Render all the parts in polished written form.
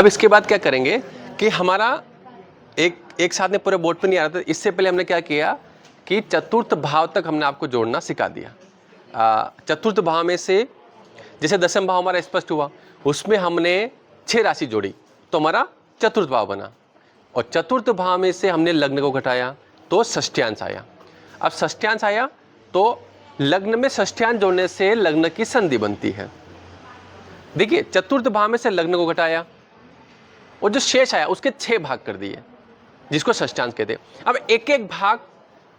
अब इसके बाद क्या करेंगे कि हमारा एक साथ में पूरे बोर्ड पे नहीं आ रहा था। इससे पहले हमने क्या किया कि चतुर्थ भाव तक हमने आपको जोड़ना सिखा दिया। चतुर्थ भाव में से जैसे दसम भाव हमारा स्पष्ट हुआ, उसमें हमने 6 राशि जोड़ी तो हमारा चतुर्थ भाव बना, और चतुर्थ भाव में से हमने लग्न को घटाया तो षष्ठ्यांश आया। अब षष्ठ्यांश आया तो लग्न में षष्ठ्यांश जोड़ने से लग्न की संधि बनती है। देखिए, चतुर्थ भाव में से लग्न को घटाया और जो शेष आया उसके 6 भाग कर दिए, जिसको षष्ठ्यांश कहते हैं। अब एक एक भाग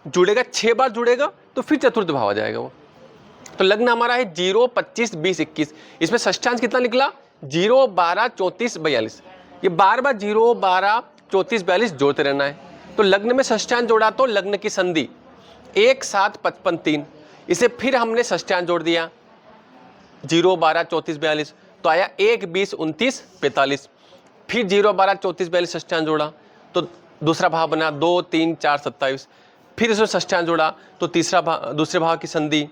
जुड़ेगा, 6 बार जुड़ेगा तो फिर चतुर्थ भाव आ जाएगा वो। तो लग्न हमारा है 0, 25, 20, 21। इसमें षष्ठ्यांश कितना निकला? 0, 12, 34, 42। ये बार बार 0, 12, 34, 42 जोड़ते रहना है। तो लग्न में षष्ठ्यांश जोड़ा तो लग्न की संधि 1, 7, 55, 3। इसे फिर हमने षष्ठ्यांश जोड़ दिया 0, 12, 34, 42 तो आया 1, 20, 29, 45। फिर 0, 12, 34, 42 षष्ठ्यांश जोड़ा तो दूसरा भाव बना 2, 3, 4, 27। फिर इसमें षष्ठ्यांश जोड़ा तो दूसरे भाव की संधि।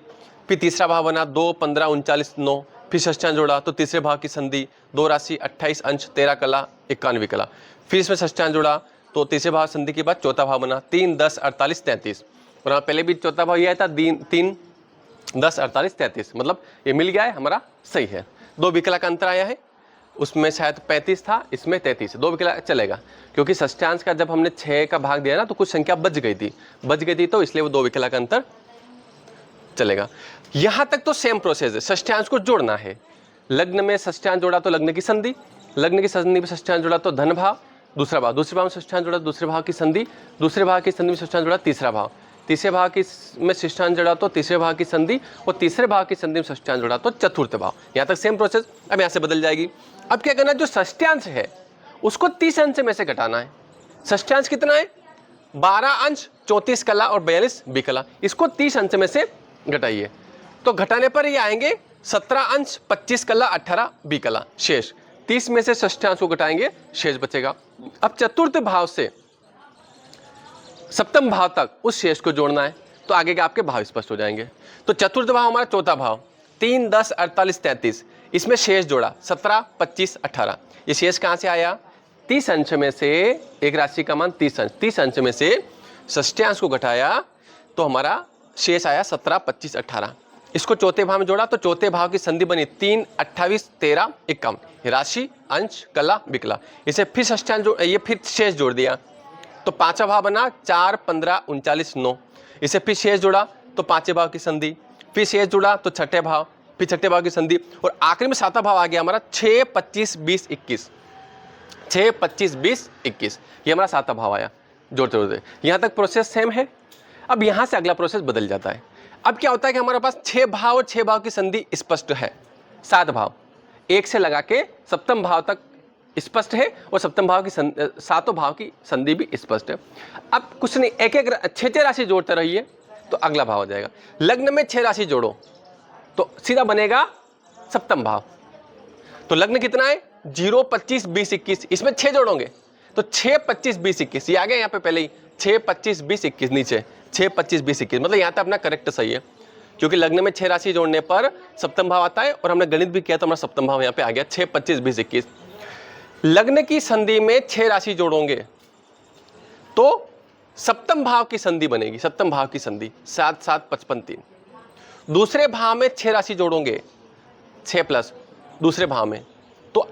फिर तीसरा भाव बना 2, 15, 39, 9। फिर षष्ठ्यांश जोड़ा तो तीसरे भाव की संधि, 2 राशि 28 अंश 13 कला 91 कला। फिर इसमें षष्ठ्यांश जोड़ा तो तीसरे भाव संधि के बाद चौथा भाव बना 3, 10, 48, 33। और हाँ, पहले भी चौथा भाव यह था 3, 10, 48, 33, मतलब ये मिल गया है, हमारा सही है। 2 विकला का अंतर आया है, उसमें शायद 35 था, इसमें 33। 2 विकला चलेगा क्योंकि षष्ठ्यांश का जब हमने 6 का भाग दिया ना तो कुछ संख्या बच गई थी तो इसलिए वो 2 विकला का अंतर चलेगा। यहां तक तो सेम प्रोसेस है, षष्ठ्यांश को जोड़ना है। लग्न में षष्ठ्यांश जोड़ा तो लग्न की संधि, लग्न की संधि में षष्ठ्यांश जोड़ा तो धन भाव, दूसरे भाव में षष्ठ्यांश जोड़ा दूसरे भाव की संधि, दूसरे भाव की संधि में षष्ठ्यांश जोड़ा तीसरा भाव, तीसरे भाव की में षष्ठ्यांश जोड़ा तो तीसरे भाव की संधि, और तीसरे भाव की संधि में षष्ठ्यांश जोड़ा तो चतुर्थ भाव। यहाँ तक सेम प्रोसेस। अब यहाँ से बदल जाएगी। अब क्या करना है, जो षष्ठ्यांश है उसको 30 अंश में से घटाना है। षष्ठ्यांश कितना है? 12 अंश 34 कला और 42 विकला। इसको 30 अंश में से घटाइए तो घटाने पर ये आएंगे 17 अंश 25 कला 18 विकला शेष। 30 में से षष्ठ्यांश को घटाएंगे, शेष बचेगा। अब चतुर्थ भाव से सप्तम भाव तक उस शेष को जोड़ना है तो आगे के आपके भाव स्पष्ट हो जाएंगे। तो चतुर्थ भाव हमारा चौथा भाव 3, 10, 48, 33। इसमें शेष जोड़ा 17, 25, 18। ये शेष कहाँ से आया? 30 अंश में से, एक राशि का मान 30 अंश, 30 अंश में से षष्ठ्यांश को घटाया तो हमारा शेष आया 17, 25, 18। इसको चौथे भाव में जोड़ा तो चौथे भाव की संधि बनी 3, 28, 13, 51। राशि, अंश, कला, विकला। इसे फिर षष्ठ्यांश ये फिर शेष जोड़ दिया तो पांचवा भाव बना 4, 15, 39, 9। इसे फिर शेष जोड़ा तो पांचवें भाव की संधि, फिर शेष जोड़ा तो छठे भाव, फिर छठे भाव की संधि, और आखिरी में सातवां भाव आ गया हमारा 6, 25, 20, 21। 6, 25, 20, 21 ये हमारा सातवां भाव आया जोड़ते जोड़ते। यहाँ तक प्रोसेस सेम है। अब यहाँ से अगला प्रोसेस बदल जाता है। अब क्या होता है कि हमारे पास 6 भाव और 6 भाव की संधि स्पष्ट है, 7 भाव एक से लगा के सप्तम भाव तक स्पष्ट है, और सप्तम भाव की सातों भाव की संधि भी स्पष्ट है। अब कुछ नहीं, एक एक 6 राशि जोड़ते रहिए तो अगला भाव हो जाएगा। लग्न में 6 राशि जोड़ो तो सीधा बनेगा सप्तम भाव। तो लग्न कितना है? 0, 25, 20, 21। इसमें 6 जोड़ोगे तो 6, 25, 20, 21 ये आ गया यहाँ पे पहले ही। 6, 25, 20, 21 नीचे 6, 25, 20, 21, मतलब यहाँ तक अपना करेक्ट सही है, क्योंकि लग्न में 6 राशि जोड़ने पर सप्तम भाव आता है, और हमने गणित भी किया तो हमारा सप्तम भाव यहाँ पे आ गया 6, 25, 20, 21। लग्न की संधि में 6 राशि जोड़ोगे तो सप्तम भाव की संधि बनेगी, सप्तम भाव की संधि 7, 7, 55, 3। दूसरे भाव में 6 राशि जोड़ोगे 6 प्लस दूसरे भाव में तो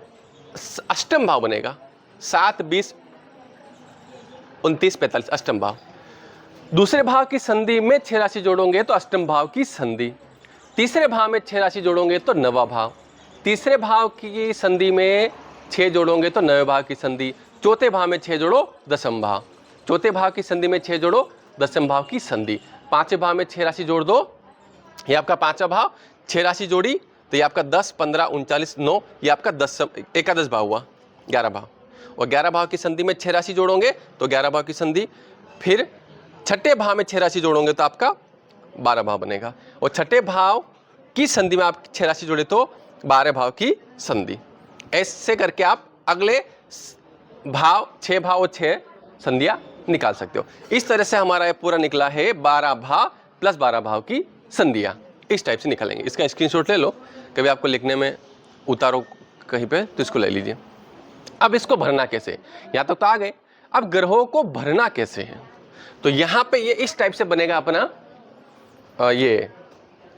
अष्टम भाव बनेगा 7, 20, 29, 45 अष्टम भाव। दूसरे भाव की संधि में 6 राशि जोड़ोगे तो अष्टम भाव की संधि। तीसरे भाव में 6 राशि जोड़ोगे तो नवा भाव। तीसरे भाव की संधि में 6 जोड़ोगे तो नवे भाव की संधि। चौथे भाव में 6 जोड़ो दसम भाव। चौथे भाव की संधि में 6 जोड़ो दसम भाव की संधि। पांचवें भाव में 6 राशि जोड़ दो, ये आपका पांचवा भाव। 6 राशि जोड़ी तो ये आपका 10, 15, 39, 9 ये आपका एकादश भाव हुआ, 11 भाव। और 11 भाव की संधि में 6 राशि जोड़ोगे तो 11 भाव की संधि। फिर छठे भाव में 6 राशि जोड़ोगे तो आपका 12 भाव बनेगा, और छठे भाव की संधि में आप 6 राशि जोड़े तो 12 भाव की संधि। ऐसे करके आप अगले भाव 6 भाव और 6 संधियां निकाल सकते हो। इस तरह से हमारा ये पूरा निकला है 12 भाव प्लस 12 भाव की संधियां। इस टाइप से निकालेंगे। इसका स्क्रीनशॉट ले लो, कभी आपको लिखने में उतारो कहीं पे तो इसको ले लीजिए। अब इसको भरना कैसे, यहाँ तक तो आ गए। अब ग्रहों को भरना कैसे है, तो यहाँ पे ये इस टाइप से बनेगा अपना ये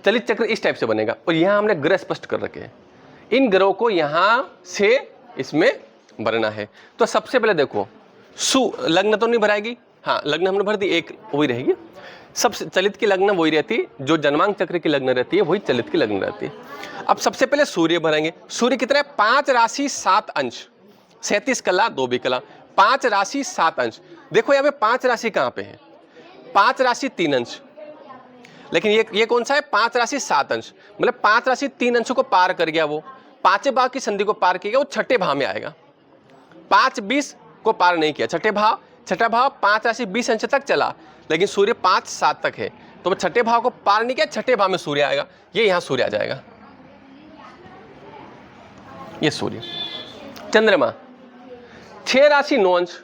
चलित चक्र इस टाइप से बनेगा, और यहाँ हमने ग्रह स्पष्ट कर रखे हैं। इन ग्रहों को यहाँ से इसमें भरना है। तो सबसे पहले देखो, लग्न तो नहीं भराएगी, हाँ लग्न हमने भर दी, एक वही रहेगी। सबसे चलित की लग्न वही रहती है, जो जन्मांक चक्र की लग्न रहती है वही चलित की लग्न रहती है। अब सबसे पहले सूर्य भरेंगे। सूर्य कितना है, 5 राशि 7 अंश, 37 कला 2 भी कला, 5 राशि 7 अंश। देखो यहाँ पे 5 राशि कहाँ पे है, 5 राशि 3 अंश, लेकिन ये कौन सा है, 5 राशि 7 अंश, मतलब 5 राशि 3 अंशों को पार कर गया, वो 5वें भाव की संधि को पार किया, वो छठे भाव में आएगा। 5-20 को पार नहीं किया, छठा भाव 5 राशि 20 अंश तक चला, लेकिन सूर्य 5-7 तक है, तो वो छठे भाव को पार नहीं किया, छठे भाव में सूर्य आएगा, ये यहां सूर्य आ जाएगा, ये सूर्य। चंद्रमा 6 राशि 9 अंश,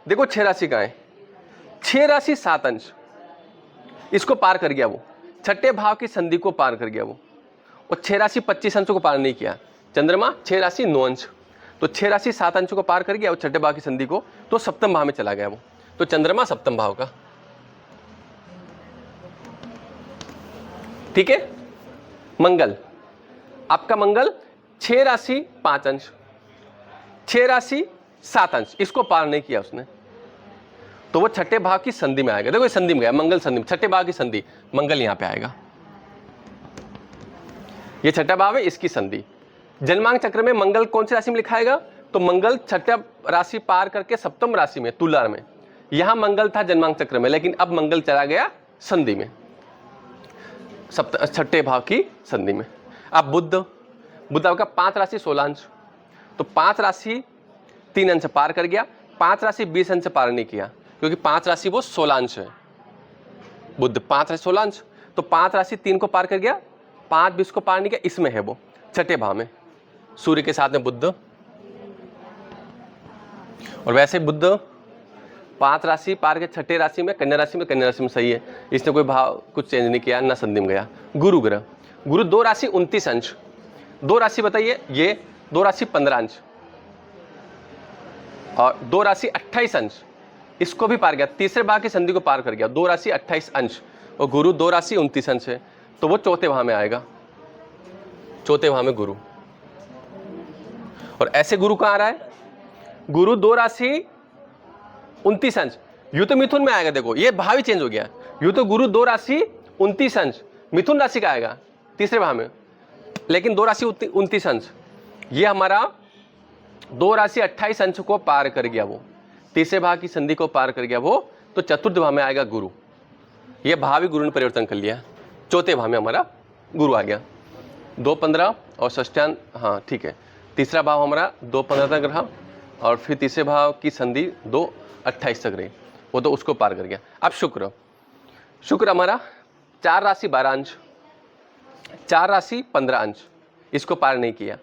देखो 6 राशि कहां है, 6 राशि 7 अंश, इसको पार कर गया, वो छठे भाव की संधि को पार कर गया वो, और 6 राशि 25 अंशों को पार नहीं किया। चंद्रमा 6 राशि 9 अंश, तो 6 राशि 7 अंशों को पार कर गया, और छठे भाव की संधि को, तो सप्तम भाव में चला गया वो, तो चंद्रमा सप्तम भाव का। ठीक है। मंगल, आपका मंगल 6 राशि 5 अंश, 6 राशि 7 अंश, इसको पार नहीं किया उसने, तो वो छठे भाव की संधि में आएगा। देखो ये संधि में गया, मंगल संधि में, छठे भाव की संधि, मंगल यहां पे आएगा, ये छठा भाव है, इसकी संधि। जन्मांक चक्र में मंगल कौन सी राशि में लिखाएगा, तो मंगल छठा राशि पार करके सप्तम राशि में, तुला में, यहां मंगल था जन्मांक चक्र में, लेकिन अब मंगल चला गया संधि में, छठे भाव की संधि में। अब बुध आपका 5 राशि 16 अंश, तो 5 राशि 3 अंश पार कर गया, 5 राशि 20 अंश पार नहीं किया, क्योंकि 5 राशि वो 16 अंश है, बुध 5 राशि 16 अंश, तो 5 राशि 3 को पार कर गया, 5-20 को पार नहीं किया, इसमें है वो छठे भाव में, सूर्य के साथ में बुध। और वैसे बुध 5 राशि पार के छठे राशि में, कन्या राशि में सही है, इसने कोई भाव कुछ चेंज नहीं किया, ना संधि में गया। गुरु ग्रह, गुरु 2 राशि 29 अंश, 2 राशि बताइए, ये 2 राशि 15 अंश, और 2 राशि 28 अंश, इसको भी पार गया, तीसरे भाव की संधि को पार कर गया, 2 राशि 28 अंश, और गुरु 2 राशि 29 अंश है, तो वो चौथे भाव में आएगा, चौथे भाव में गुरु। और ऐसे गुरु कहां आ रहा है, गुरु 2 राशि 29 अंश, यूं तो मिथुन में आएगा, देखो ये भाव ही चेंज हो गया, यूं तो गुरु 2 राशि 29 अंश मिथुन राशि का आएगा तीसरे भाव में, लेकिन 2 राशि 29 अंश, ये हमारा 2 राशि 28 अंश को पार कर गया, वो तीसरे भाव की संधि को पार कर गया वो, तो चतुर्थ भाव में आएगा गुरु, ये भाव ही गुरु ने परिवर्तन कर लिया, चौथे भाव में हमारा गुरु आ गया। 2-15 और षष्ठान, हाँ ठीक है, तीसरा भाव हमारा 2-15 तक रहा, और फिर तीसरे भाव की संधि 2-28 तक रही, वो तो उसको पार कर गया। अब शुक्र हमारा 4 राशि 12 अंश, 4 राशि 15 अंश, इसको पार नहीं किया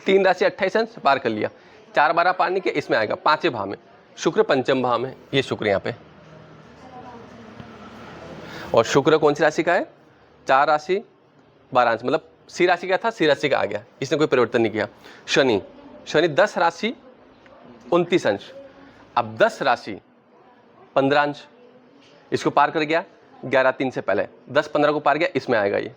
3 राशि 28 अंश पार कर लिया, 4-12 पार नहीं किया, इसमें आएगा 5वें भाव में, शुक्र पंचम भाव में, ये शुक्र यहाँ पे। और शुक्र कौन सी राशि का है, 4 राशि 12 अंश, मतलब सी राशि का था, सी राशि का आ गया, इसने कोई परिवर्तन नहीं किया। शनि 10 राशि 29 अंश, अब 10 राशि 15 अंश, इसको पार कर गया 11-3 से पहले, 10-15 को पार गया, इसमें आएगा ये।